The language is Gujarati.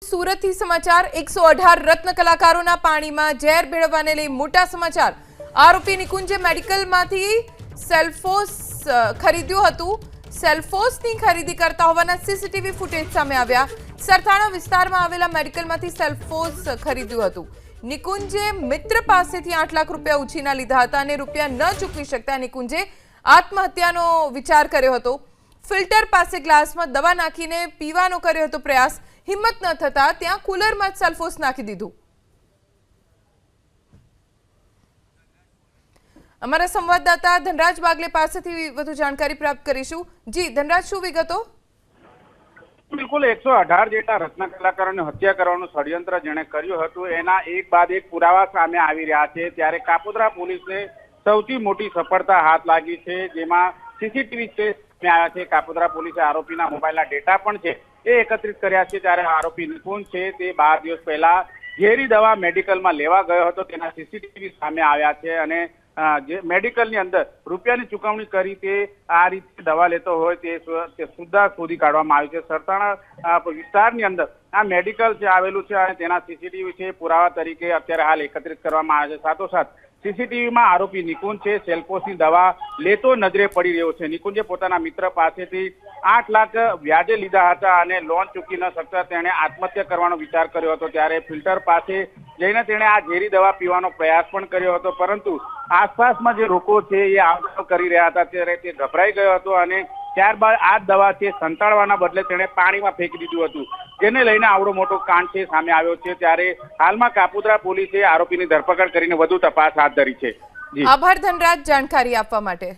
સુરત થી સમાચાર 118 રત્ન કલાકારોના પાણીમાં ઝેર ભેળવવાને લઈ મોટા સમાચાર। આરોપી નિકુંજે મેડિકલમાંથી સેલ્ફોસ ખરીદ્યું હતું। સેલ્ફોસની ખરીદી કરતા હોવાના સીસીટીવી ફૂટેજ સામે આવ્યા। સરથાણા વિસ્તારમાં આવેલા મેડિકલમાંથી સેલ્ફોસ ખરીદ્યું હતું। નિકુંજે મિત્ર પાસેથી 8 લાખ રૂપિયા ઉછીના લીધા હતા અને રૂપિયા ન ચૂકવી શકતા નિકુંજે આત્મહત્યાનો વિચાર કર્યો હતો। ફિલ્ટર પાસે ગ્લાસમાં દવા નાખીને પીવાનો કર્યો હતો પ્રયાસ। हिम्मत न थता त्या कूलर में सल्फोस नाखी दीधुं। अमरा संवाददाता धनराज बागले पासेथी वधु जानकारी प्राप्त करीशुं। जी धनराज, शुं विगतो? बिल्कुल 118 जेटला रत्न कलाकारोने हत्या करवानुं षड्यंत्र जेणे कर्युं हतुं एना एक बाद एक पुरावा सामे आवी रह्या छे। त्यारे कापोद्रा पोलीसने सौथी मोटी सफलता हाथ लागी छे, जेमां सीसीटीवी सामे आव्या छे। कापोद्रा पोलीसे आरोपीना मोबाइलना डेटा पण छे એ એકત્રિત કર્યા છે। ત્યારે આરોપી નિકુંજ છે તે 12 દિવસ પહેલા ઝેરી દવા મેડિકલમાં લેવા ગયો હતો, તેના સીસીટીવી સામે આવ્યા છે અને જે મેડિકલની અંદર રૂપિયાની ચૂકવણી કરી તે આ રીતે દવા લેતો હોય તે સુદ્ધા શોધી કાઢવામાં આવ્યું છે। સરથાણા વિસ્તારની અંદર આ મેડિકલ છે આવેલું છે અને તેના સીસીટીવી છે પુરાવા તરીકે અત્યારે હાલ એકત્રિત કરવામાં આવ્યા છે। સાથોસાથ સીસીટીવીમાં આરોપી નિકુંજ છે સેલ્ફોસની દવા લેતો નજરે પડી રહ્યો છે। નિકુંજે પોતાના મિત્ર પાસેથી 8 લાખ વ્યાજે લીધા હતા અને લોન ચૂકી ન શકતા તેણે આત્મહત્યા કરવાનો વિચાર કર્યો હતો। ત્યારે ફિલ્ટર પાસે જઈને તેણે આ ઝેરી દવા પીવાનો પ્રયાસ પણ કર્યો હતો, પરંતુ આસપાસમાં જે લોકો છે એ આવજાવ કરી રહ્યા હતા ત્યારે તે ગભરાઈ ગયો હતો અને ત્યારબાદ આ દવા છે સંતાડવાના બદલે તેણે પાણીમાં ફેંકી દીધું હતું, જેને લઈને આવડો મોટો કાંડ છે સામે આવ્યો છે। ત્યારે હાલમાં કાપોદ્રા પોલીસે આરોપીની ધરપકડ કરીને વધુ તપાસ હાથ ધરી છે। આભાર ધનરાજ, જાણકારી આપવા માટે।